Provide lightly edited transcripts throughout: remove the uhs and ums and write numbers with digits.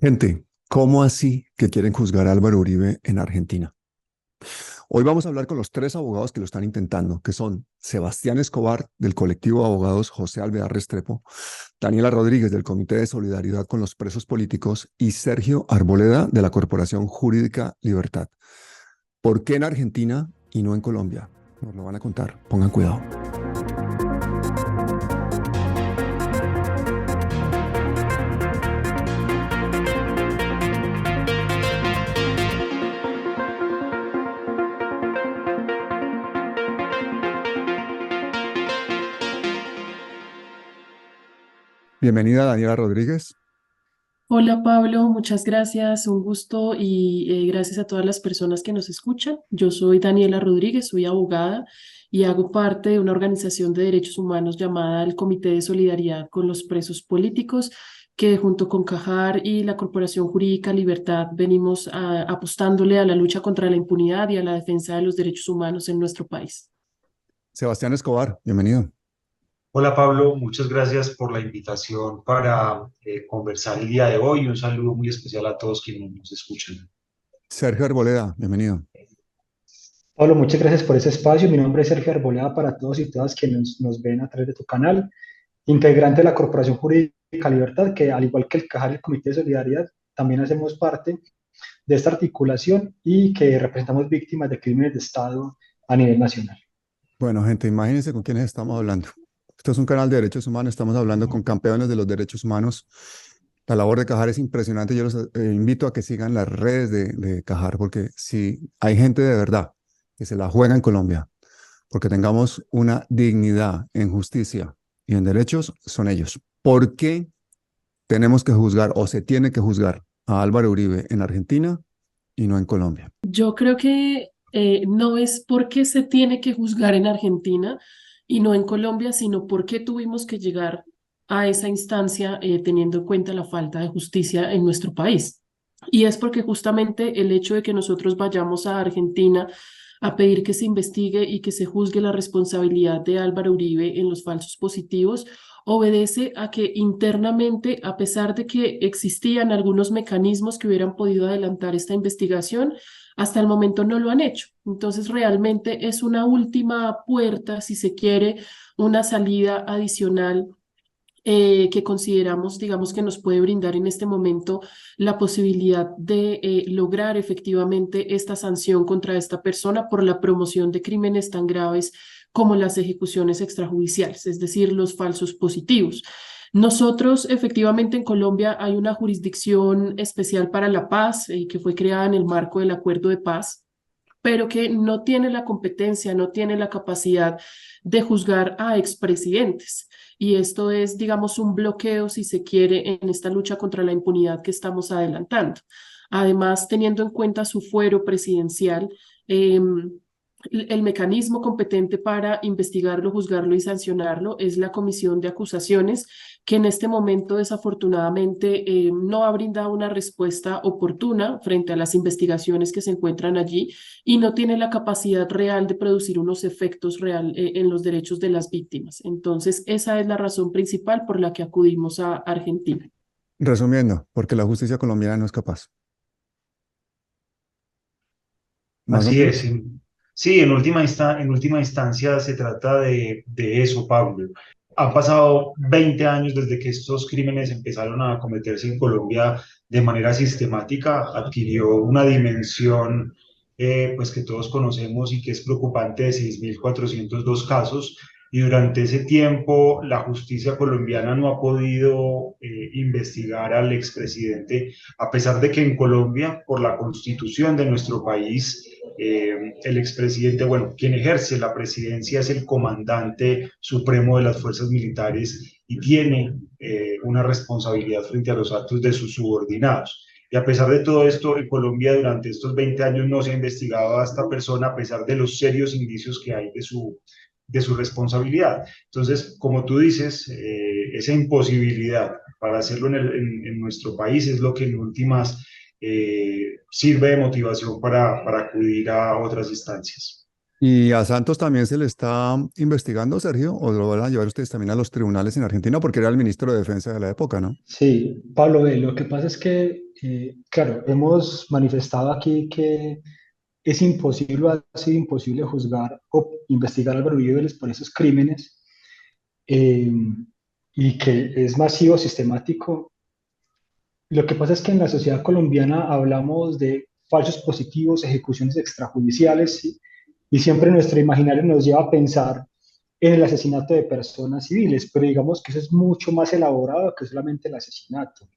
Gente, ¿cómo así que quieren juzgar a Álvaro Uribe en Argentina? Hoy vamos a hablar con los tres abogados que lo están intentando, que son Sebastián Escobar, del colectivo de abogados José Alvear Restrepo, Daniela Rodríguez, del Comité de Solidaridad con los Presos Políticos, y Sergio Arboleda, de la Corporación Jurídica Libertad. ¿Por qué en Argentina y no en Colombia? Nos lo van a contar. Pongan cuidado. Bienvenida, Daniela Rodríguez. Hola Pablo, muchas gracias, un gusto y gracias a todas las personas que nos escuchan. Yo soy Daniela Rodríguez, soy abogada y hago parte de una organización de derechos humanos llamada el Comité de Solidaridad con los Presos Políticos, que junto con Cajar y la Corporación Jurídica Libertad venimos apostándole a la lucha contra la impunidad y a la defensa de los derechos humanos en nuestro país. Sebastián Escobar, bienvenido. Hola Pablo, muchas gracias por la invitación para conversar el día de hoy. Un saludo muy especial a todos quienes nos escuchan. Sergio Arboleda, bienvenido. Pablo, muchas gracias por ese espacio. Mi nombre es Sergio Arboleda para todos y todas quienes nos ven a través de tu canal, integrante de la Corporación Jurídica Libertad, que al igual que el CAJAR y el Comité de Solidaridad, también hacemos parte de esta articulación y que representamos víctimas de crímenes de Estado a nivel nacional. Bueno, gente, imagínense con quiénes estamos hablando. Esto es un canal de derechos humanos, estamos hablando con campeones de los derechos humanos. La labor de Cajar es impresionante. Yo los invito a que sigan las redes de Cajar, porque si hay gente de verdad que se la juega en Colombia, porque tengamos una dignidad en justicia y en derechos, son ellos. ¿Por qué tenemos que juzgar o se tiene que juzgar a Álvaro Uribe en Argentina y no en Colombia? Yo creo que no es porque se tiene que juzgar en Argentina y no en Colombia, sino porque tuvimos que llegar a esa instancia teniendo en cuenta la falta de justicia en nuestro país. Y es porque justamente el hecho de que nosotros vayamos a Argentina a pedir que se investigue y que se juzgue la responsabilidad de Álvaro Uribe en los falsos positivos obedece a que internamente, a pesar de que existían algunos mecanismos que hubieran podido adelantar esta investigación, hasta el momento no lo han hecho. Entonces, realmente es una última puerta, si se quiere, una salida adicional que consideramos, digamos, que nos puede brindar en este momento la posibilidad de lograr efectivamente esta sanción contra esta persona por la promoción de crímenes tan graves como las ejecuciones extrajudiciales, es decir, los falsos positivos. Nosotros, efectivamente, en Colombia hay una jurisdicción especial para la paz que fue creada en el marco del Acuerdo de Paz, pero que no tiene la competencia, no tiene la capacidad de juzgar a expresidentes. Y esto es, digamos, un bloqueo, si se quiere, en esta lucha contra la impunidad que estamos adelantando. Además, teniendo en cuenta su fuero presidencial, el mecanismo competente para investigarlo, juzgarlo y sancionarlo es la Comisión de Acusaciones, que en este momento desafortunadamente no ha brindado una respuesta oportuna frente a las investigaciones que se encuentran allí y no tiene la capacidad real de producir unos efectos real en los derechos de las víctimas. Entonces, esa es la razón principal por la que acudimos a Argentina. Resumiendo, porque la justicia colombiana no es capaz. Más o Así es. menos. Sí, en última instancia se trata de eso, Pablo. Han pasado 20 años desde que estos crímenes empezaron a cometerse en Colombia de manera sistemática. Adquirió una dimensión pues que todos conocemos y que es preocupante de 6.402 casos. Y durante ese tiempo la justicia colombiana no ha podido investigar al expresidente, a pesar de que en Colombia, por la constitución de nuestro país, el expresidente, bueno, quien ejerce la presidencia es el comandante supremo de las fuerzas militares y tiene una responsabilidad frente a los actos de sus subordinados. Y a pesar de todo esto, en Colombia durante estos 20 años no se ha investigado a esta persona a pesar de los serios indicios que hay de su responsabilidad. Entonces, como tú dices, esa imposibilidad para hacerlo en nuestro país es lo que en últimas sirve de motivación para acudir a otras instancias. ¿Y a Santos también se le está investigando, Sergio? ¿O lo van a llevar ustedes también a los tribunales en Argentina? Porque era el ministro de Defensa de la época, ¿no? Sí, Pablo, lo que pasa es que claro, hemos manifestado aquí que es imposible, ha sido imposible juzgar o investigar a Álvaro Uribe Vélez por esos crímenes, eh, y que es masivo, sistemático. Lo que pasa es que en la sociedad colombiana hablamos de falsos positivos, ejecuciones extrajudiciales, ¿sí? Y siempre nuestro imaginario nos lleva a pensar en el asesinato de personas civiles, pero digamos que eso es mucho más elaborado que solamente el asesinato.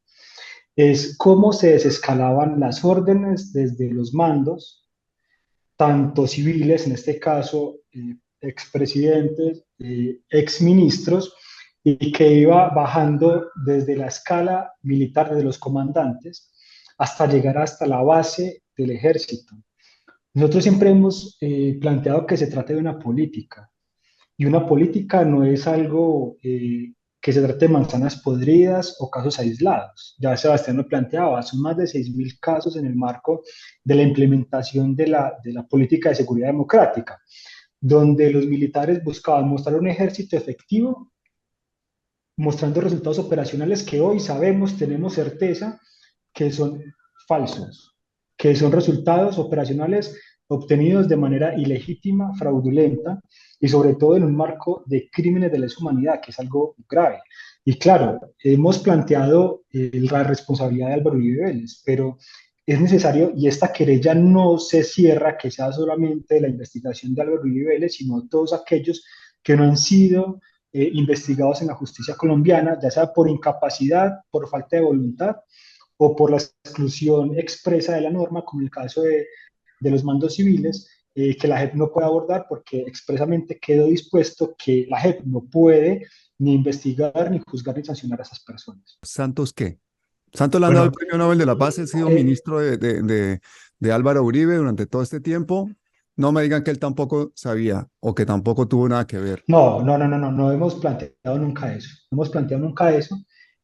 Es cómo se desescalaban las órdenes desde los mandos, tanto civiles, en este caso, expresidentes, exministros, y que iba bajando desde la escala militar de los comandantes hasta llegar hasta la base del ejército. Nosotros siempre hemos planteado que se trata de una política, y una política no es algo que se trate de manzanas podridas o casos aislados. Ya Sebastián lo planteaba, son más de 6.000 casos en el marco de la implementación de la política de seguridad democrática, donde los militares buscaban mostrar un ejército efectivo, mostrando resultados operacionales que hoy sabemos, tenemos certeza que son falsos, que son resultados operacionales obtenidos de manera ilegítima, fraudulenta, y sobre todo en un marco de crímenes de lesa humanidad, que es algo grave. Y claro, hemos planteado la responsabilidad de Álvaro Uribe Vélez, pero es necesario, y esta querella no se cierra que sea solamente la investigación de Álvaro Uribe Vélez, sino todos aquellos que no han sido investigados en la justicia colombiana, ya sea por incapacidad, por falta de voluntad o por la exclusión expresa de la norma, como el caso de los mandos civiles, que la JEP no puede abordar porque expresamente quedó dispuesto que la JEP no puede ni investigar, ni juzgar, ni sancionar a esas personas. ¿Santos qué? Santos le han dado el Bueno, Premio Nobel de la Paz, ha sido ministro de Álvaro Uribe durante todo este tiempo. No me digan que él tampoco sabía o que tampoco tuvo nada que ver. No hemos planteado nunca eso. No hemos planteado nunca eso.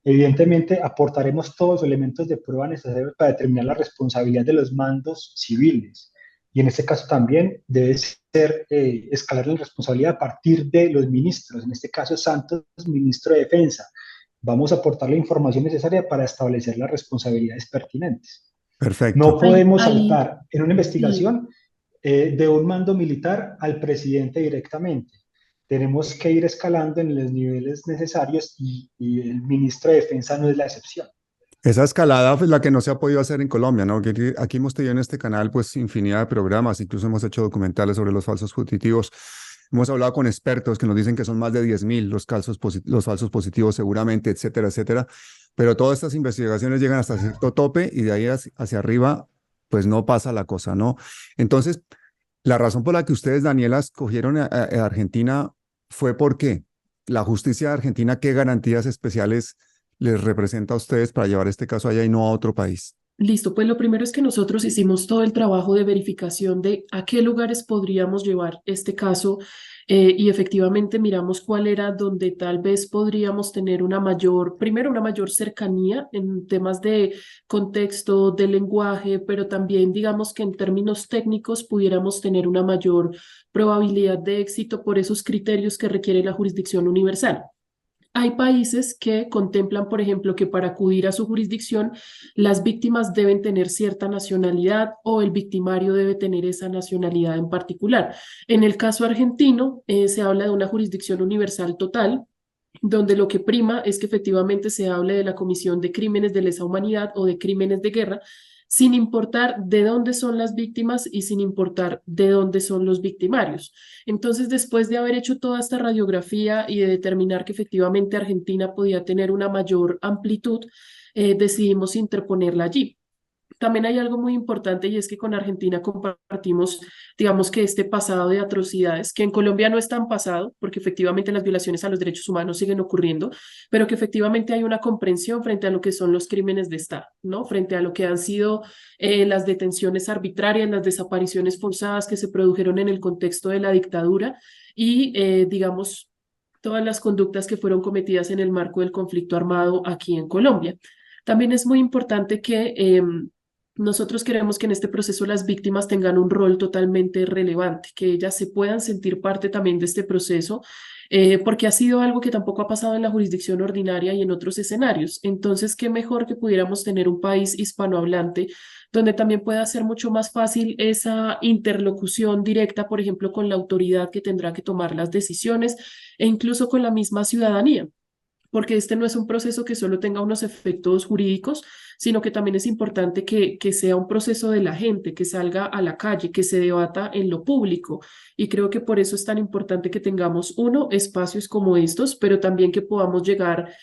Evidentemente, aportaremos todos los elementos de prueba necesarios para determinar la responsabilidad de los mandos civiles. Y en este caso también debe ser escalar la responsabilidad a partir de los ministros. En este caso, Santos, ministro de Defensa. Vamos a aportar la información necesaria para establecer las responsabilidades pertinentes. No Perfecto. podemos Ahí, saltar en una sí. investigación de un mando militar al presidente directamente. Tenemos que ir escalando en los niveles necesarios, y el ministro de Defensa no es la excepción. Esa escalada es la que no se ha podido hacer en Colombia, ¿no? Que aquí hemos tenido en este canal pues infinidad de programas, incluso hemos hecho documentales sobre los falsos positivos. Hemos hablado con expertos que nos dicen que son más de 10.000 los falsos positivos seguramente, etcétera, etcétera. Pero todas estas investigaciones llegan hasta cierto tope y de ahí hacia arriba pues no pasa la cosa, ¿no? Entonces, la razón por la que ustedes, Daniela, escogieron a Argentina fue porque la justicia de Argentina, ¿qué garantías especiales les representa a ustedes para llevar este caso allá y no a otro país? Listo, pues lo primero es que nosotros hicimos todo el trabajo de verificación de a qué lugares podríamos llevar este caso, y efectivamente miramos cuál era donde tal vez podríamos tener una mayor, primero una mayor cercanía en temas de contexto, de lenguaje, pero también digamos que en términos técnicos pudiéramos tener una mayor probabilidad de éxito por esos criterios que requiere la jurisdicción universal. Hay países que contemplan, por ejemplo, que para acudir a su jurisdicción, las víctimas deben tener cierta nacionalidad o el victimario debe tener esa nacionalidad en particular. En el caso argentino, se habla de una jurisdicción universal total, donde lo que prima es que efectivamente se hable de la comisión de crímenes de lesa humanidad o de crímenes de guerra, sin importar de dónde son las víctimas y sin importar de dónde son los victimarios. Entonces, después de haber hecho toda esta radiografía y de determinar que efectivamente Argentina podía tener una mayor amplitud, decidimos interponerla allí. También hay algo muy importante y es que con Argentina compartimos, digamos que este pasado de atrocidades, que en Colombia no es tan pasado, porque efectivamente las violaciones a los derechos humanos siguen ocurriendo, pero que efectivamente hay una comprensión frente a lo que son los crímenes de Estado, ¿no? Frente a lo que han sido las detenciones arbitrarias, las desapariciones forzadas que se produjeron en el contexto de la dictadura y, digamos, todas las conductas que fueron cometidas en el marco del conflicto armado aquí en Colombia. También es muy importante que nosotros queremos que en este proceso las víctimas tengan un rol totalmente relevante, que ellas se puedan sentir parte también de este proceso, porque ha sido algo que tampoco ha pasado en la jurisdicción ordinaria y en otros escenarios. Entonces, qué mejor que pudiéramos tener un país hispanohablante donde también pueda ser mucho más fácil esa interlocución directa, por ejemplo, con la autoridad que tendrá que tomar las decisiones e incluso con la misma ciudadanía, porque este no es un proceso que solo tenga unos efectos jurídicos, sino que también es importante que sea un proceso de la gente, que salga a la calle, que se debata en lo público. Y creo que por eso es tan importante que tengamos, uno, espacios como estos, pero también que podamos llegar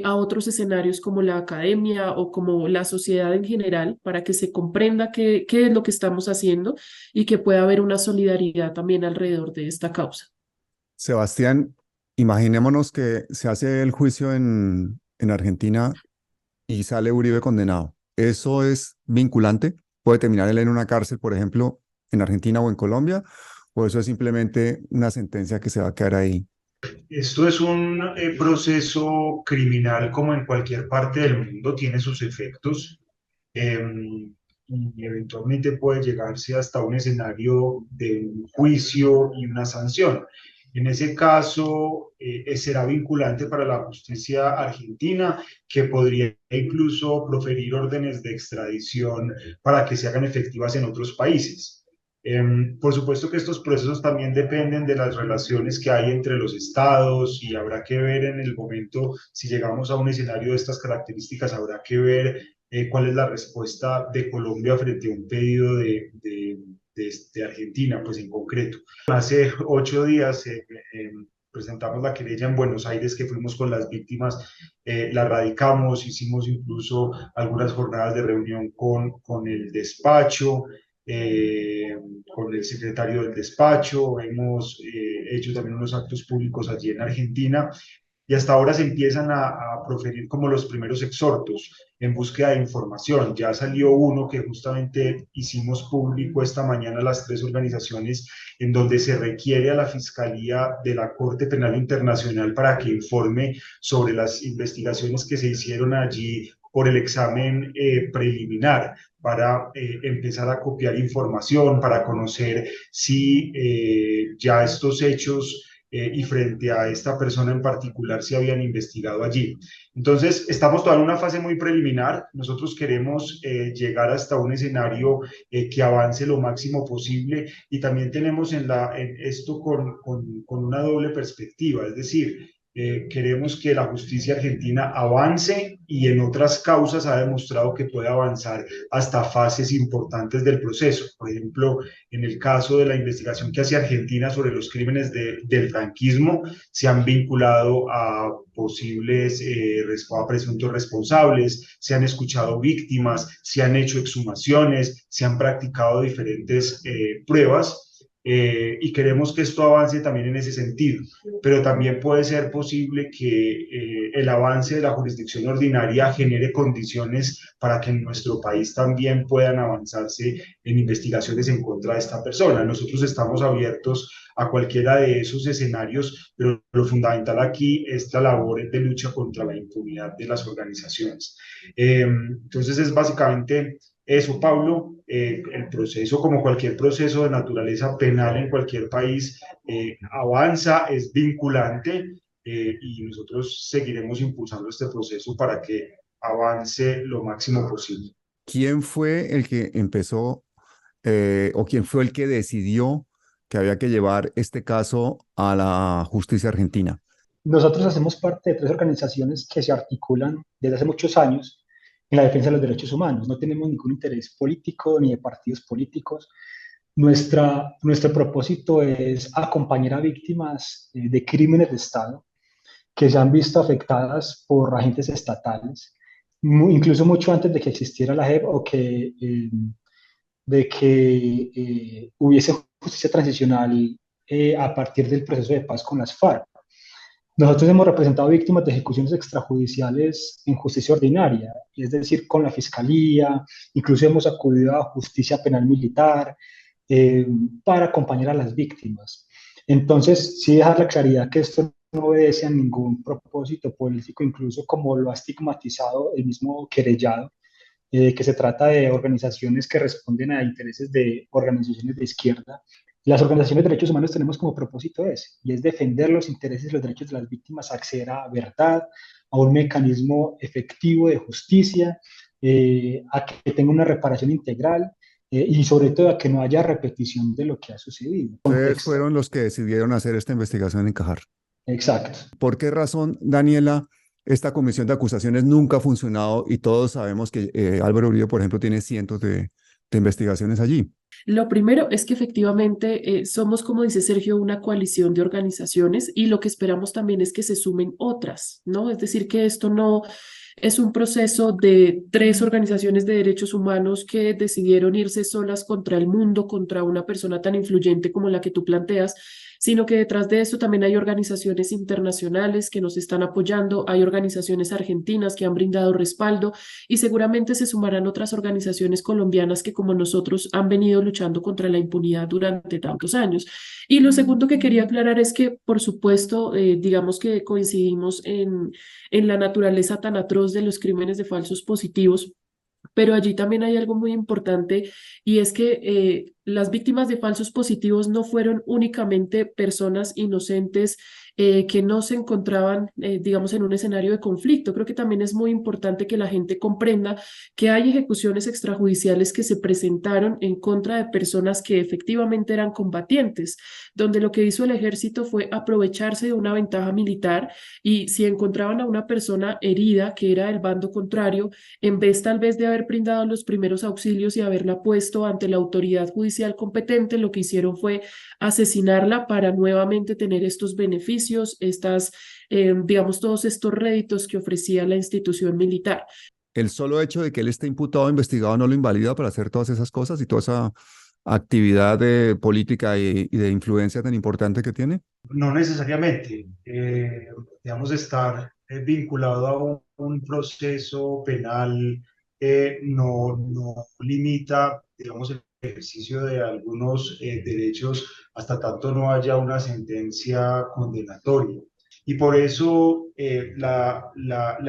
a otros escenarios como la academia o como la sociedad en general, para que se comprenda qué es lo que estamos haciendo y que pueda haber una solidaridad también alrededor de esta causa. Sebastián, imaginémonos que se hace el juicio en Argentina y sale Uribe condenado. ¿Eso es vinculante? ¿Puede terminar él en una cárcel, por ejemplo, en Argentina o en Colombia? ¿O eso es simplemente una sentencia que se va a quedar ahí? Esto es un proceso criminal como en cualquier parte del mundo, tiene sus efectos y eventualmente puede llegarse hasta un escenario de un juicio y una sanción. En ese caso, será vinculante para la justicia argentina, que podría incluso proferir órdenes de extradición para que se hagan efectivas en otros países. Por supuesto que estos procesos también dependen de las relaciones que hay entre los estados y habrá que ver en el momento, si llegamos a un escenario de estas características, habrá que ver cuál es la respuesta de Colombia frente a un pedido de Argentina, pues en concreto. Hace 8 días presentamos la querella en Buenos Aires que fuimos con las víctimas, la radicamos, hicimos incluso algunas jornadas de reunión con el despacho, eh, con el secretario del despacho, hemos hecho también unos actos públicos allí en Argentina y hasta ahora se empiezan a proferir como los primeros exhortos en búsqueda de información. Ya salió uno que justamente hicimos público esta mañana las tres organizaciones en donde se requiere a la Fiscalía de la Corte Penal Internacional para que informe sobre las investigaciones que se hicieron allí por el examen preliminar para empezar a copiar información, para conocer si ya estos hechos y frente a esta persona en particular se habían investigado allí. Entonces, estamos todavía en una fase muy preliminar. Nosotros queremos llegar hasta un escenario que avance lo máximo posible y también tenemos en esto con una doble perspectiva, es decir, queremos que la justicia argentina avance y en otras causas ha demostrado que puede avanzar hasta fases importantes del proceso. Por ejemplo, en el caso de la investigación que hace Argentina sobre los crímenes del franquismo, se han vinculado a posibles, a presuntos responsables, se han escuchado víctimas, se han hecho exhumaciones, se han practicado diferentes pruebas. Y queremos que esto avance también en ese sentido, pero también puede ser posible que el avance de la jurisdicción ordinaria genere condiciones para que en nuestro país también puedan avanzarse en investigaciones en contra de esta persona. Nosotros estamos abiertos a cualquiera de esos escenarios, pero lo fundamental aquí es la labor de lucha contra la impunidad de las organizaciones. Entonces es básicamente eso, Pablo. El proceso, como cualquier proceso de naturaleza penal en cualquier país, avanza, es vinculante y nosotros seguiremos impulsando este proceso para que avance lo máximo posible. ¿Quién fue el que empezó o quién fue el que decidió que había que llevar este caso a la justicia argentina? Nosotros hacemos parte de tres organizaciones que se articulan desde hace muchos años en la defensa de los derechos humanos. No tenemos ningún interés político ni de partidos políticos. Nuestro propósito es acompañar a víctimas de crímenes de Estado que se han visto afectadas por agentes estatales, incluso mucho antes de que existiera la JEP o de que hubiese justicia transicional a partir del proceso de paz con las FARC. Nosotros hemos representado víctimas de ejecuciones extrajudiciales en justicia ordinaria, es decir, con la fiscalía, incluso hemos acudido a justicia penal militar eh, para acompañar a las víctimas. Entonces, sí dejar la claridad que esto no obedece a ningún propósito político, incluso como lo ha estigmatizado el mismo querellado, que se trata de organizaciones que responden a intereses de organizaciones de izquierda. Las organizaciones de derechos humanos tenemos como propósito ese, y es defender los intereses y los derechos de las víctimas, acceder a verdad, a un mecanismo efectivo de justicia, a que tenga una reparación integral y sobre todo a que no haya repetición de lo que ha sucedido. Ustedes Contexto. fueron los que decidieron hacer esta investigación en Cajar. Exacto. ¿Por qué razón, Daniela, esta comisión de acusaciones nunca ha funcionado y todos sabemos que Álvaro Uribe, por ejemplo, tiene cientos de investigaciones allí? Lo primero es que efectivamente somos, como dice Sergio, una coalición de organizaciones y lo que esperamos también es que se sumen otras, ¿no? Es decir, que esto no es un proceso de 3 organizaciones de derechos humanos que decidieron irse solas contra el mundo, contra una persona tan influyente como la que tú planteas, sino que detrás de eso también hay organizaciones internacionales que nos están apoyando, hay organizaciones argentinas que han brindado respaldo y seguramente se sumarán otras organizaciones colombianas que como nosotros han venido luchando contra la impunidad durante tantos años. Y lo segundo que quería aclarar es que, por supuesto, digamos que coincidimos en la naturaleza tan atroz de los crímenes de falsos positivos. Pero allí también hay algo muy importante y es que las víctimas de falsos positivos no fueron únicamente personas inocentes que no se encontraban, digamos, en un escenario de conflicto. Creo que también es muy importante que la gente comprenda que hay ejecuciones extrajudiciales que se presentaron en contra de personas que efectivamente eran combatientes, donde lo que hizo el ejército fue aprovecharse de una ventaja militar y si encontraban a una persona herida que era del bando contrario, en vez tal vez de haber brindado los primeros auxilios y haberla puesto ante la autoridad judicial competente, lo que hicieron fue asesinarla para nuevamente tener estos beneficios, digamos, todos estos réditos que ofrecía la institución militar. El solo hecho de que él esté imputado o investigado no lo invalida para hacer todas esas cosas y toda esa actividad de política y de influencia tan importante que tiene. No necesariamente, digamos, estar vinculado a un proceso penal no limita, digamos, el ejercicio de algunos derechos hasta tanto no haya una sentencia condenatoria. Y por eso la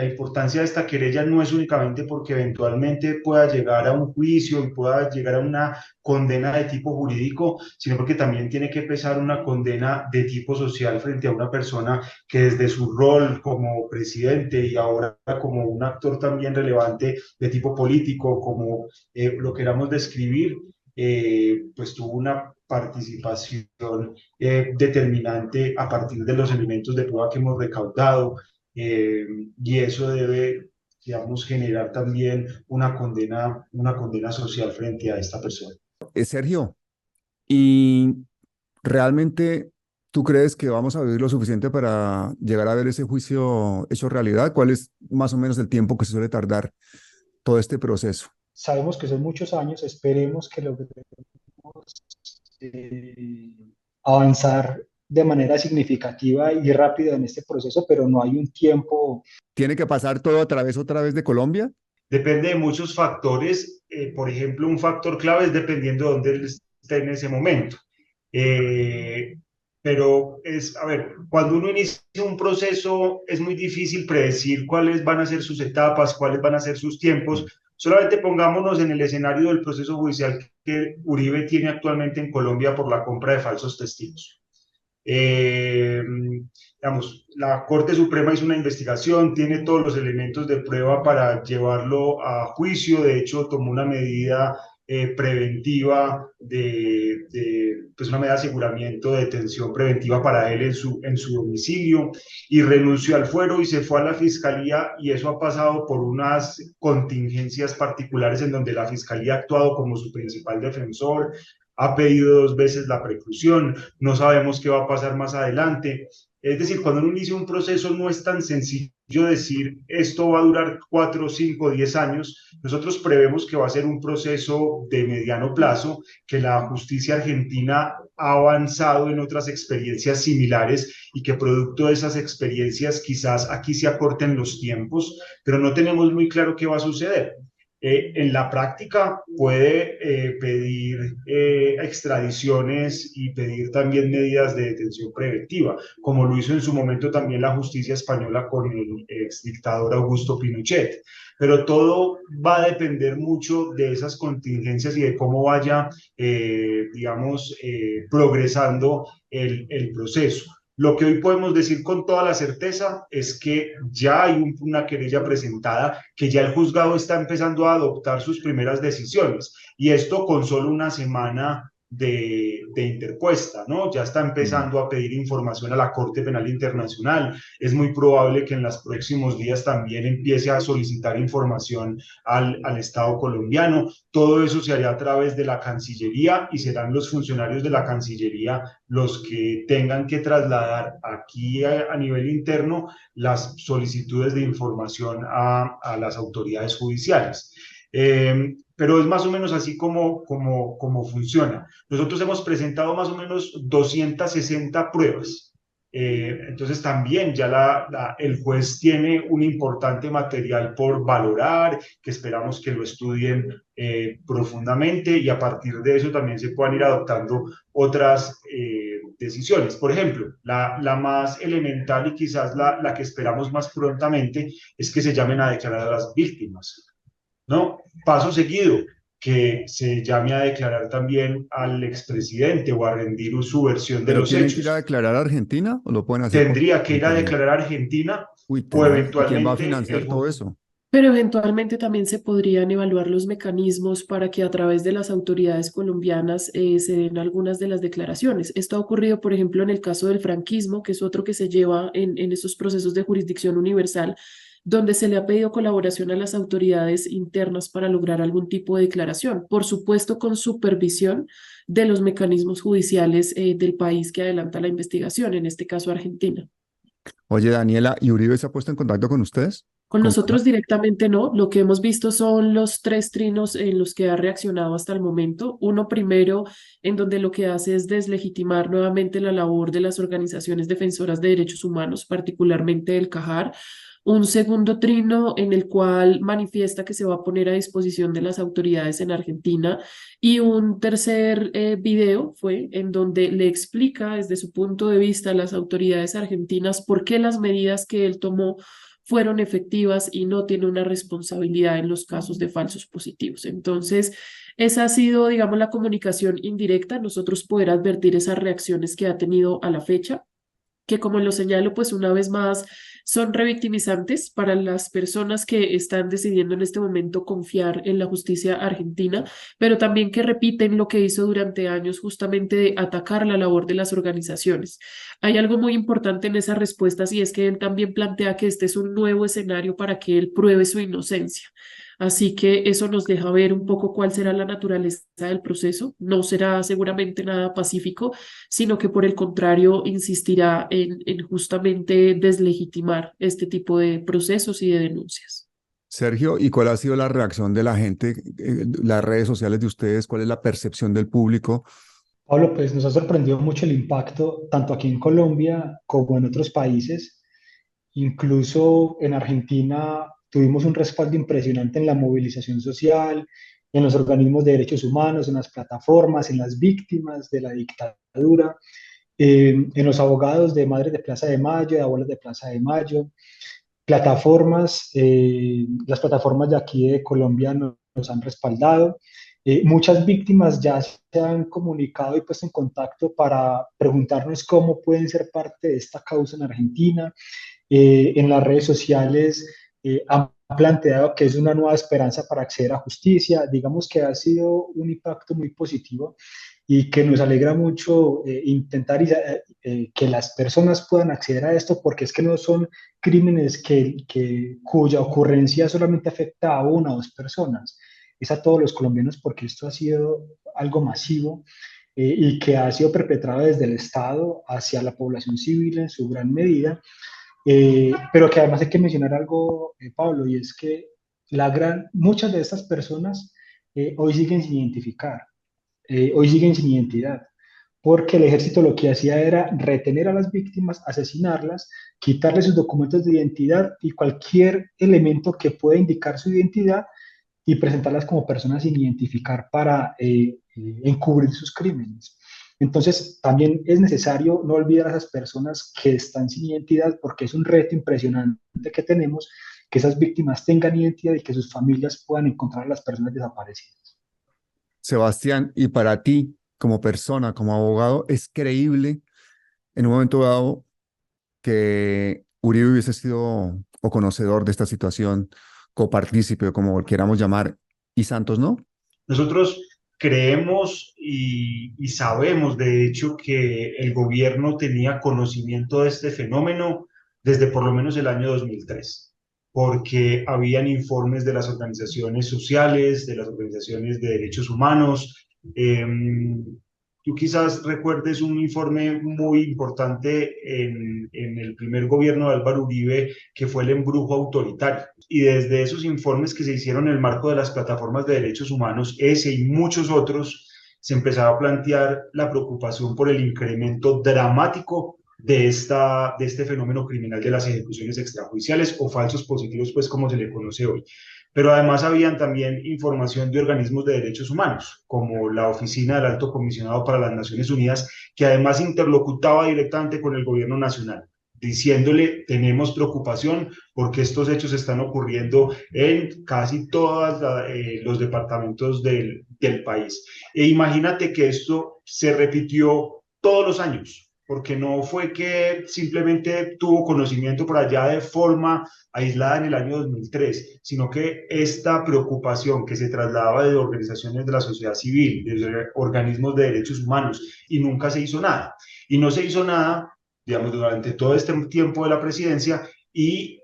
importancia de esta querella no es únicamente porque eventualmente pueda llegar a un juicio y pueda llegar a una condena de tipo jurídico, sino porque también tiene que pesar una condena de tipo social frente a una persona que desde su rol como presidente y ahora como un actor también relevante de tipo político, como lo queramos describir, pues tuvo una participación determinante a partir de los elementos de prueba que hemos recaudado y eso debe, digamos, generar también una condena social frente a esta persona. Sergio, ¿y realmente tú crees que vamos a vivir lo suficiente para llegar a ver ese juicio hecho realidad? ¿Cuál es más o menos el tiempo que se suele tardar todo este proceso? Sabemos que son muchos años, esperemos que logremos avanzar de manera significativa y rápida en este proceso, pero no hay un tiempo. ¿Tiene que pasar todo otra vez de Colombia? Depende de muchos factores. Por ejemplo, un factor clave es dependiendo de dónde él esté en ese momento. Pero a ver, cuando uno inicia un proceso es muy difícil predecir cuáles van a ser sus etapas, cuáles van a ser sus tiempos. Solamente pongámonos en el escenario del proceso judicial que Uribe tiene actualmente en Colombia por la compra de falsos testigos. Digamos, la Corte Suprema hizo una investigación, tiene todos los elementos de prueba para llevarlo a juicio, de hecho tomó una medida preventiva pues una medida de aseguramiento de detención preventiva para él en su domicilio y renunció al fuero y se fue a la fiscalía y eso ha pasado por unas contingencias particulares en donde la fiscalía ha actuado como su principal defensor, ha pedido 2 veces la preclusión, no sabemos qué va a pasar más adelante. Es decir, cuando uno inicia un proceso no es tan sencillo decir esto va a durar 4, 5, 10 años. Nosotros prevemos que va a ser un proceso de mediano plazo, que la justicia argentina ha avanzado en otras experiencias similares y que producto de esas experiencias quizás aquí se acorten los tiempos, pero no tenemos muy claro qué va a suceder. En la práctica puede pedir extradiciones y pedir también medidas de detención preventiva, como lo hizo en su momento también la justicia española con el exdictador Augusto Pinochet. Pero todo va a depender mucho de esas contingencias y de cómo vaya, digamos, progresando el proceso. Lo que hoy podemos decir con toda la certeza es que ya hay una querella presentada, que ya el juzgado está empezando a adoptar sus primeras decisiones, y esto con solo una semana de interpuesta, ¿no? Ya está empezando a pedir información a la Corte Penal Internacional. Es muy probable que en los próximos días también empiece a solicitar información al Estado colombiano. Todo eso se hará a través de la Cancillería y serán los funcionarios de la Cancillería los que tengan que trasladar aquí a nivel interno las solicitudes de información a las autoridades judiciales. Pero es más o menos así como funciona. Nosotros hemos presentado más o menos 260 pruebas. Entonces también ya el juez tiene un importante material por valorar, que esperamos que lo estudien profundamente, y a partir de eso también se puedan ir adoptando otras decisiones. Por ejemplo, la más elemental y quizás la que esperamos más prontamente es que se llamen a declarar a las víctimas, ¿no? Paso seguido, que se llame a declarar también al expresidente o a rendir su versión de ¿Pero los tienen que ir a hechos. declarar a Argentina o lo pueden hacer por Tendría que ir a internet? declarar a Argentina Uy, o tenaz. ¿Y quién va a eventualmente financiar todo eso? Pero eventualmente también se podrían evaluar los mecanismos para que a través de las autoridades colombianas se den algunas de las declaraciones. Esto ha ocurrido, por ejemplo, en el caso del franquismo, que es otro que se lleva en esos procesos de jurisdicción universal, donde se le ha pedido colaboración a las autoridades internas para lograr algún tipo de declaración, por supuesto con supervisión de los mecanismos judiciales del país que adelanta la investigación, en este caso Argentina. Oye, Daniela, ¿y Uribe se ha puesto en contacto con ustedes? Con ¿Cómo nosotros va? directamente no. Lo que hemos visto son los tres trinos en los que ha reaccionado hasta el momento. Uno primero, en donde lo que hace es deslegitimar nuevamente la labor de las organizaciones defensoras de derechos humanos, particularmente el CAJAR. Un segundo trino en el cual manifiesta que se va a poner a disposición de las autoridades en Argentina. Y un tercer video fue en donde le explica desde su punto de vista a las autoridades argentinas por qué las medidas que él tomó fueron efectivas y no tiene una responsabilidad en los casos de falsos positivos. Entonces, esa ha sido, digamos, la comunicación indirecta, nosotros poder advertir esas reacciones que ha tenido a la fecha, que como lo señalo, pues una vez más son revictimizantes para las personas que están decidiendo en este momento confiar en la justicia argentina, pero también que repiten lo que hizo durante años, justamente de atacar la labor de las organizaciones. Hay algo muy importante en esas respuestas, y es que él también plantea que este es un nuevo escenario para que él pruebe su inocencia. Así que eso nos deja ver un poco cuál será la naturaleza del proceso. No será seguramente nada pacífico, sino que por el contrario insistirá en justamente deslegitimar este tipo de procesos y de denuncias. Sergio, ¿y cuál ha sido la reacción de la gente, las redes sociales de ustedes? ¿Cuál es la percepción del público? Pablo, pues nos ha sorprendido mucho el impacto, tanto aquí en Colombia como en otros países. Incluso en Argentina tuvimos un respaldo impresionante en la movilización social, en los organismos de derechos humanos, en las plataformas, en las víctimas de la dictadura, en los abogados de Madres de Plaza de Mayo, de Abuelas de Plaza de Mayo, plataformas, las plataformas de aquí de Colombia nos han respaldado. Muchas víctimas ya se han comunicado y puesto en contacto para preguntarnos cómo pueden ser parte de esta causa en Argentina. En las redes sociales han planteado que es una nueva esperanza para acceder a justicia. Digamos que ha sido un impacto muy positivo y que nos alegra mucho intentar que las personas puedan acceder a esto, porque es que no son crímenes cuya ocurrencia solamente afecta a una o dos personas, es a todos los colombianos, porque esto ha sido algo masivo y que ha sido perpetrado desde el Estado hacia la población civil en su gran medida. Pero que además hay que mencionar algo, Pablo, y es que muchas de estas personas hoy siguen sin identificar, hoy siguen sin identidad, porque el ejército lo que hacía era retener a las víctimas, asesinarlas, quitarles sus documentos de identidad y cualquier elemento que pueda indicar su identidad, y presentarlas como personas sin identificar para encubrir sus crímenes. Entonces, también es necesario no olvidar a esas personas que están sin identidad, porque es un reto impresionante que tenemos, que esas víctimas tengan identidad y que sus familias puedan encontrar a las personas desaparecidas. Sebastián, y para ti, como persona, como abogado, ¿es creíble en un momento dado que Uribe hubiese sido o conocedor de esta situación, copartícipe, o como queramos llamar, y Santos no? Nosotros creemos y sabemos, de hecho, que el gobierno tenía conocimiento de este fenómeno desde por lo menos el año 2003, porque habían informes de las organizaciones sociales, de las organizaciones de derechos humanos. Tú quizás recuerdes un informe muy importante en el primer gobierno de Álvaro Uribe, que fue el embrujo autoritario. Y desde esos informes que se hicieron en el marco de las plataformas de derechos humanos, ese y muchos otros, se empezaba a plantear la preocupación por el incremento dramático de este fenómeno criminal de las ejecuciones extrajudiciales o falsos positivos, pues como se le conoce hoy. Pero además habían también información de organismos de derechos humanos, como la Oficina del Alto Comisionado para las Naciones Unidas, que además interlocutaba directamente con el gobierno nacional, diciéndole, tenemos preocupación porque estos hechos están ocurriendo en casi todos los departamentos del país. E imagínate que esto se repitió todos los años, porque no fue que simplemente tuvo conocimiento por allá de forma aislada en el año 2003, sino que esta preocupación que se trasladaba de organizaciones de la sociedad civil, de organismos de derechos humanos, y nunca se hizo nada. Y no se hizo nada, digamos, durante todo este tiempo de la presidencia, y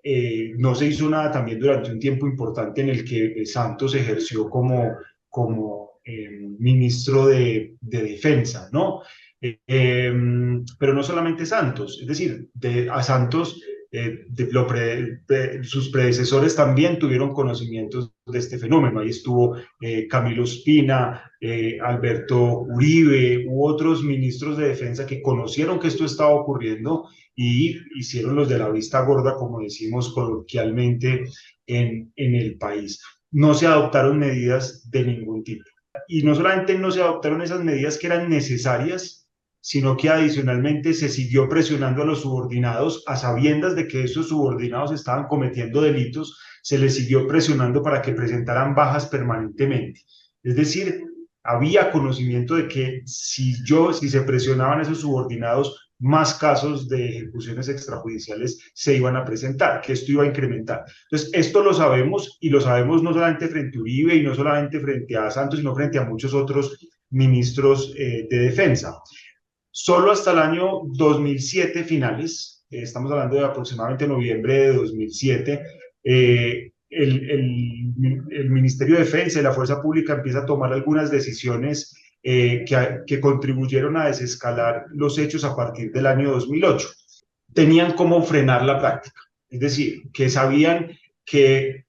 no se hizo nada también durante un tiempo importante en el que Santos ejerció como ministro de Defensa, ¿no? Pero no solamente Santos, es decir, a Santos sus predecesores también tuvieron conocimientos de este fenómeno. Ahí estuvo Camilo Ospina, Alberto Uribe u otros ministros de defensa que conocieron que esto estaba ocurriendo y hicieron los de la vista gorda, como decimos coloquialmente en el país. No se adoptaron medidas de ningún tipo. Y no solamente no se adoptaron esas medidas que eran necesarias, sino que adicionalmente se siguió presionando a los subordinados, a sabiendas de que esos subordinados estaban cometiendo delitos, se les siguió presionando para que presentaran bajas permanentemente. Es decir, había conocimiento de que si se presionaban a esos subordinados, más casos de ejecuciones extrajudiciales se iban a presentar, que esto iba a incrementar. Entonces, esto lo sabemos, y lo sabemos no solamente frente a Uribe y no solamente frente a Santos, sino frente a muchos otros ministros de defensa. Solo hasta el año 2007 finales, estamos hablando de aproximadamente noviembre de 2007, el Ministerio de Defensa y la Fuerza Pública empieza a tomar algunas decisiones que contribuyeron a desescalar los hechos a partir del año 2008. Tenían cómo frenar la práctica, es decir, que sabían que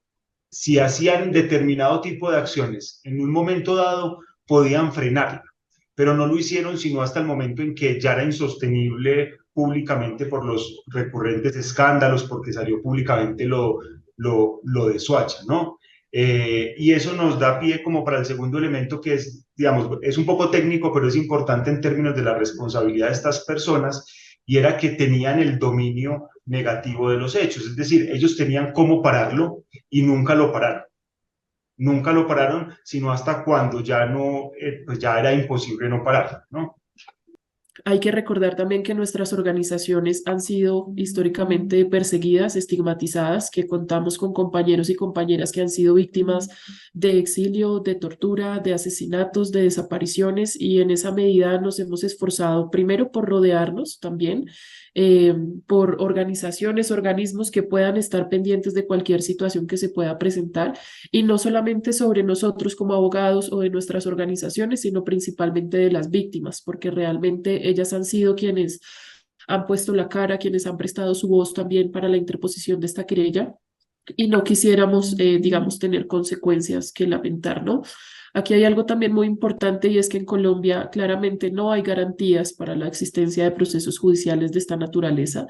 si hacían determinado tipo de acciones en un momento dado, podían frenarla, pero no lo hicieron sino hasta el momento en que ya era insostenible públicamente por los recurrentes escándalos, porque salió públicamente lo de Soacha, ¿no? Y eso nos da pie como para el segundo elemento, que es, digamos, es un poco técnico, pero es importante en términos de la responsabilidad de estas personas, y era que tenían el dominio negativo de los hechos, es decir, ellos tenían cómo pararlo y nunca lo pararon. Nunca lo pararon, sino hasta cuando ya no, pues ya era imposible no pararlo, ¿no? Hay que recordar también que nuestras organizaciones han sido históricamente perseguidas, estigmatizadas, que contamos con compañeros y compañeras que han sido víctimas de exilio, de tortura, de asesinatos, de desapariciones, y en esa medida nos hemos esforzado primero por rodearnos también, por organizaciones, organismos que puedan estar pendientes de cualquier situación que se pueda presentar, y no solamente sobre nosotros como abogados o de nuestras organizaciones, sino principalmente de las víctimas, porque realmente ellas han sido quienes han puesto la cara, quienes han prestado su voz también para la interposición de esta querella, y no quisiéramos, digamos, tener consecuencias que lamentar, ¿no? Aquí hay algo también muy importante, y es que en Colombia claramente no hay garantías para la existencia de procesos judiciales de esta naturaleza.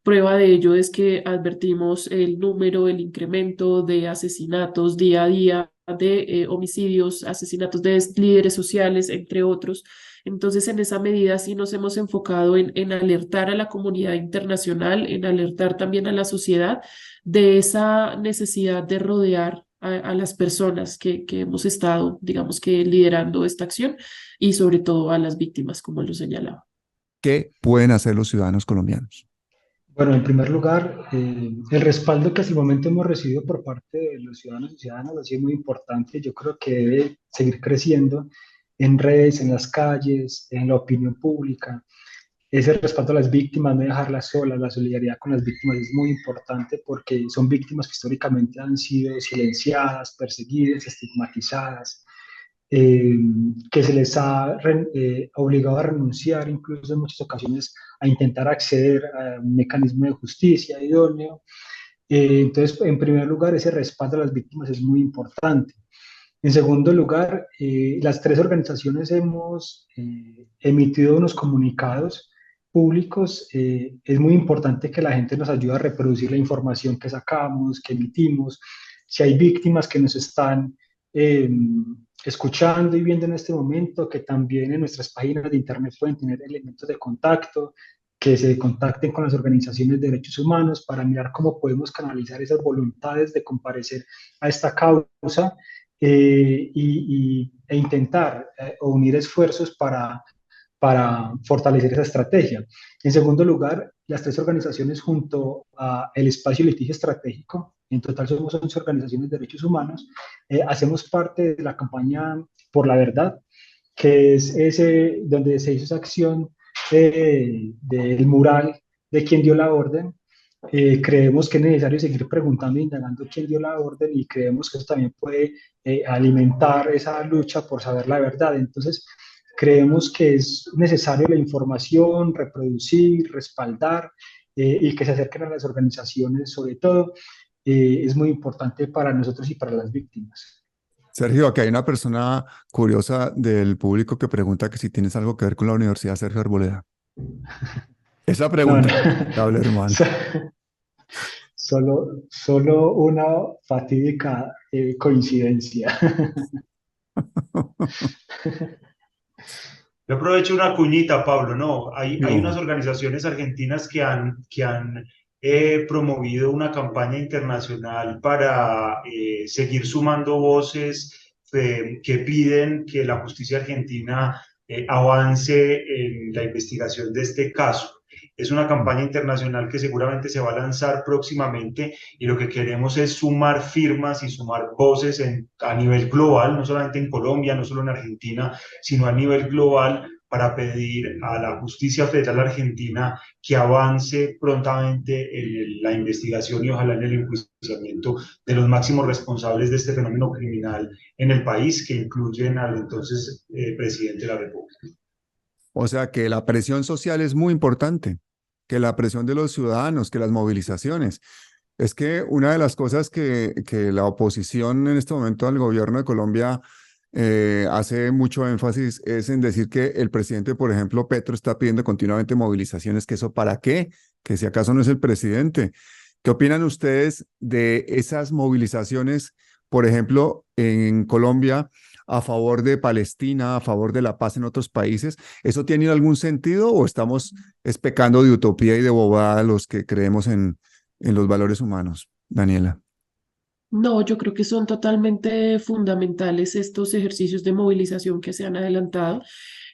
Prueba de ello es que advertimos el número, el incremento de asesinatos día a día de homicidios, asesinatos de líderes sociales, entre otros. Entonces, en esa medida sí nos hemos enfocado en alertar a la comunidad internacional, en alertar también a la sociedad de esa necesidad de rodear a las personas que hemos estado, digamos que, liderando esta acción y sobre todo a las víctimas, como lo señalaba. ¿Qué pueden hacer los ciudadanos colombianos? Bueno, en primer lugar, el respaldo que hasta el momento hemos recibido por parte de los ciudadanos y ciudadanas ha sido muy importante. Yo creo que debe seguir creciendo en redes, en las calles, en la opinión pública. Ese respaldo a las víctimas, no dejarlas solas, la solidaridad con las víctimas es muy importante porque son víctimas que históricamente han sido silenciadas, perseguidas, estigmatizadas, eh, que se les ha obligado a renunciar, incluso en muchas ocasiones, a intentar acceder a un mecanismo de justicia idóneo. Entonces, en primer lugar, ese respaldo a las víctimas es muy importante. En segundo lugar, las tres organizaciones hemos emitido unos comunicados públicos. Es muy importante que la gente nos ayude a reproducir la información que sacamos, que emitimos. Si hay víctimas que nos están eh, escuchando y viendo en este momento, que también en nuestras páginas de internet pueden tener elementos de contacto, que se contacten con las organizaciones de derechos humanos para mirar cómo podemos canalizar esas voluntades de comparecer a esta causa e intentar unir esfuerzos para fortalecer esa estrategia. En segundo lugar, las tres organizaciones junto a el Espacio Litigio Estratégico, en total somos 11 organizaciones de derechos humanos, hacemos parte de la campaña Por la Verdad, que es ese donde se hizo esa acción del mural de quién dio la orden. Creemos que es necesario seguir preguntando e indagando quién dio la orden y creemos que eso también puede alimentar esa lucha por saber la verdad. Entonces, creemos que es necesario la información, reproducir, respaldar y que se acerquen a las organizaciones, sobre todo, es muy importante para nosotros y para las víctimas. Sergio, aquí hay una persona curiosa del público que pregunta que si tienes algo que ver con la Universidad Sergio Arboleda. Esa No, pregunta, hable, hermano. Solo una fatídica coincidencia. Yo aprovecho una cuñita, Pablo, no, hay unas No. organizaciones argentinas que han promovido una campaña internacional para seguir sumando voces que piden que la justicia argentina avance en la investigación de este caso. Es una campaña internacional que seguramente se va a lanzar próximamente y lo que queremos es sumar firmas y sumar voces a nivel global, no solamente en Colombia, no solo en Argentina, sino a nivel global para pedir a la justicia federal argentina que avance prontamente en la investigación y ojalá en el enjuiciamiento de los máximos responsables de este fenómeno criminal en el país, que incluyen al entonces presidente de la República. O sea que la presión social es muy importante, que la presión de los ciudadanos, que las movilizaciones. Es que una de las cosas que la oposición en este momento al gobierno de Colombia hace mucho énfasis es en decir que el presidente, por ejemplo, Petro, está pidiendo continuamente movilizaciones, que eso para qué, que si acaso no es el presidente. ¿Qué opinan ustedes de esas movilizaciones, por ejemplo, en Colombia, a favor de Palestina, a favor de la paz en otros países? ¿Eso tiene algún sentido o estamos pecando de utopía y de bobada los que creemos en los valores humanos? Daniela. No, yo creo que son totalmente fundamentales estos ejercicios de movilización que se han adelantado.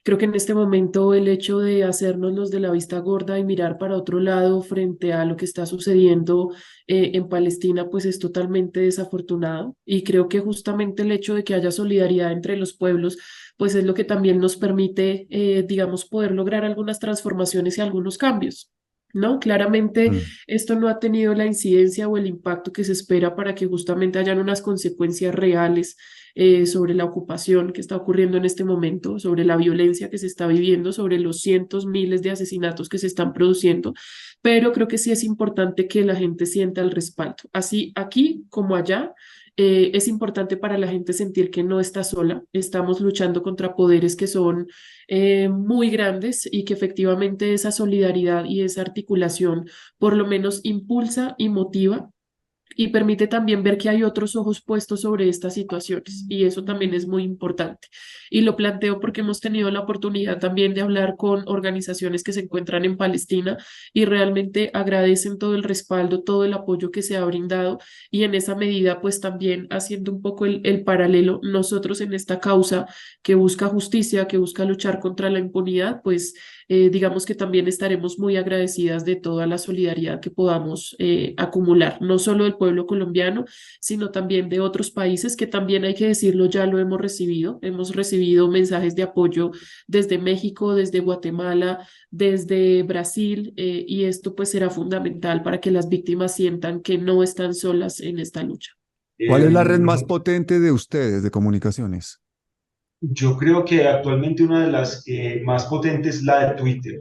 Creo que en este momento el hecho de hacernos los de la vista gorda y mirar para otro lado frente a lo que está sucediendo en Palestina, pues es totalmente desafortunado. Y creo que justamente el hecho de que haya solidaridad entre los pueblos, pues es lo que también nos permite, digamos, poder lograr algunas transformaciones y algunos cambios. ¿No? Claramente Mm. esto no ha tenido la incidencia o el impacto que se espera para que justamente hayan unas consecuencias reales sobre la ocupación que está ocurriendo en este momento, sobre la violencia que se está viviendo, sobre los cientos, miles de asesinatos que se están produciendo, pero creo que sí es importante que la gente sienta el respaldo. Así aquí como allá, es importante para la gente sentir que no está sola, estamos luchando contra poderes que son muy grandes y que efectivamente esa solidaridad y esa articulación por lo menos impulsa y motiva y permite también ver que hay otros ojos puestos sobre estas situaciones y eso también es muy importante. Y lo planteo porque hemos tenido la oportunidad también de hablar con organizaciones que se encuentran en Palestina y realmente agradecen todo el respaldo, todo el apoyo que se ha brindado y en esa medida pues también haciendo un poco el paralelo, nosotros en esta causa que busca justicia, que busca luchar contra la impunidad, pues digamos que también estaremos muy agradecidas de toda la solidaridad que podamos acumular, no solo del pueblo colombiano, sino también de otros países que también hay que decirlo, ya lo hemos recibido mensajes de apoyo desde México, desde Guatemala, desde Brasil, y esto pues será fundamental para que las víctimas sientan que no están solas en esta lucha. ¿Cuál es la red más Em, potente de ustedes de comunicaciones? yo creo que actualmente una de las más potentes es la de Twitter.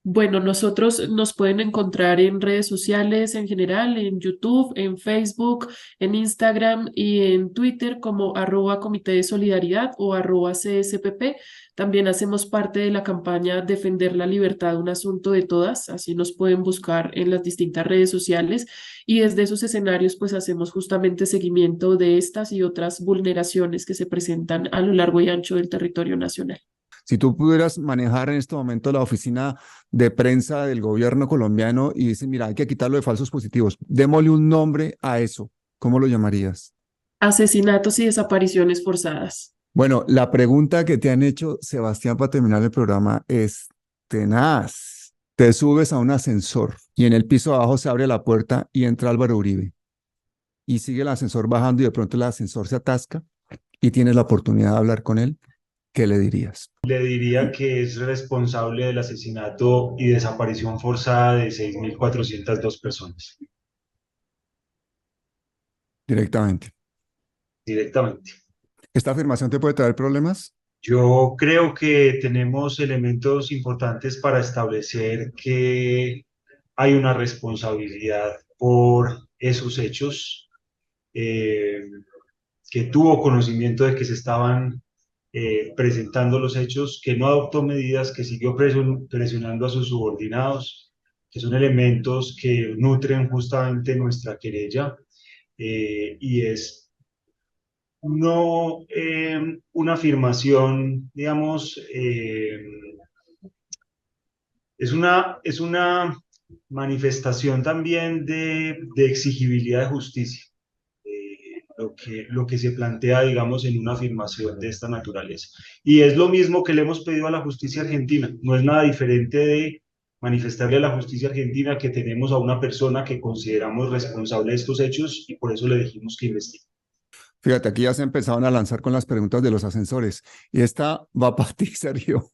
Bueno, nosotros nos pueden encontrar en redes sociales en general, en YouTube, en Facebook, en Instagram y en Twitter como @Comité de Solidaridad o @CSPP. También hacemos parte de la campaña Defender la Libertad, un asunto de todas, así nos pueden buscar en las distintas redes sociales y desde esos escenarios pues hacemos justamente seguimiento de estas y otras vulneraciones que se presentan a lo largo y ancho del territorio nacional. Si tú pudieras manejar en este momento la oficina de prensa del gobierno colombiano y dices, mira, hay que quitarlo de falsos positivos, démosle un nombre a eso, ¿cómo lo llamarías? Asesinatos y desapariciones forzadas. Bueno, la pregunta que te han hecho, Sebastián, para terminar el programa es tenaz. Te subes a un ascensor y en el piso abajo se abre la puerta y entra Álvaro Uribe y sigue el ascensor bajando y de pronto el ascensor se atasca y tienes la oportunidad de hablar con él. ¿Qué le dirías? Le diría que es responsable del asesinato y desaparición forzada de 6.402 personas, Directamente. directamente. ¿Esta afirmación te puede traer problemas? Yo creo que tenemos elementos importantes para establecer que hay una responsabilidad por esos hechos, eh, que tuvo conocimiento de que se estaban presentando los hechos, que no adoptó medidas, que siguió presionando a sus subordinados, que son elementos que nutren justamente nuestra querella, y es no una afirmación, digamos, es una manifestación también de exigibilidad de justicia, lo que se plantea, digamos, en una afirmación de esta naturaleza. Y es lo mismo que le hemos pedido a la justicia argentina, no es nada diferente de manifestarle a la justicia argentina que tenemos a una persona que consideramos responsable de estos hechos y por eso le dijimos que investigue. Fíjate, aquí ya se empezaron a lanzar con las preguntas de los ascensores. Y esta va para ti, Sergio.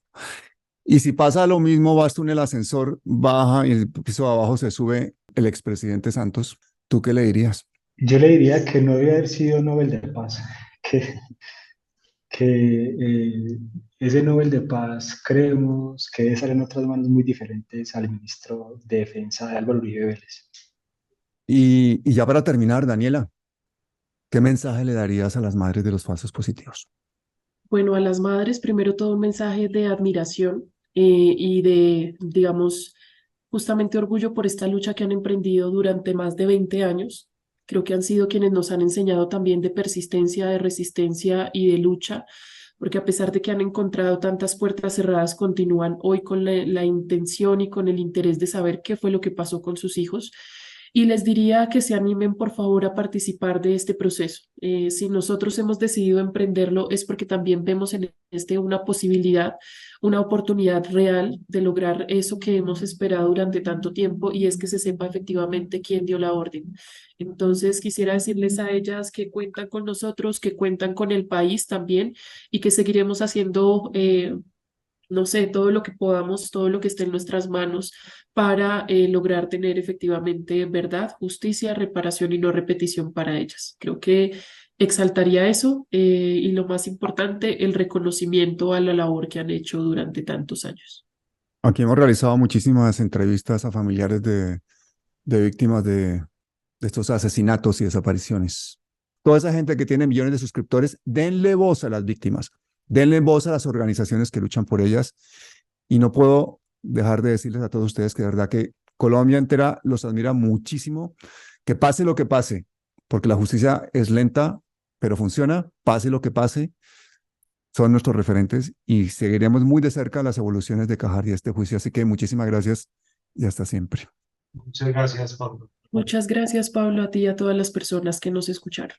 Y si pasa lo mismo, vas tú en el ascensor, baja y el piso de abajo se sube el expresidente Santos, ¿tú qué le dirías? Yo le diría que no debe haber sido Nobel de Paz, que, que ese Nobel de Paz creemos que debe estar en otras manos muy diferentes al ministro de Defensa de Álvaro Uribe Vélez. Y ya para terminar, Daniela, ¿qué mensaje le darías a las madres de los falsos positivos? Bueno, a las madres, primero todo un mensaje de admiración y de, digamos, justamente orgullo por esta lucha que han emprendido durante más de 20 años. Creo que han sido quienes nos han enseñado también de persistencia, de resistencia y de lucha, porque a pesar de que han encontrado tantas puertas cerradas, continúan hoy con la intención y con el interés de saber qué fue lo que pasó con sus hijos. Y les diría que se animen, por favor, a participar de este proceso. Si nosotros hemos decidido emprenderlo es porque también vemos en este una posibilidad, una oportunidad real de lograr eso que hemos esperado durante tanto tiempo y es que se sepa efectivamente quién dio la orden. Entonces, quisiera decirles a ellas que cuentan con nosotros, que cuentan con el país también y que seguiremos haciendo no sé, todo lo que podamos, todo lo que esté en nuestras manos para lograr tener efectivamente verdad, justicia, reparación y no repetición para ellas. Creo que exaltaría eso y lo más importante, el reconocimiento a la labor que han hecho durante tantos años. Aquí hemos realizado muchísimas entrevistas a familiares de víctimas de estos asesinatos y desapariciones. Toda esa gente que tiene millones de suscriptores, denle voz a las víctimas, denle voz a las organizaciones que luchan por ellas. Y no puedo dejar de decirles a todos ustedes que de verdad que Colombia entera los admira muchísimo, que pase lo que pase, porque la justicia es lenta, pero funciona, pase lo que pase, son nuestros referentes y seguiremos muy de cerca las evoluciones de Cajar y este juicio. Así que muchísimas gracias y hasta siempre. Muchas gracias, Pablo. Muchas gracias, Pablo, a ti y a todas las personas que nos escucharon.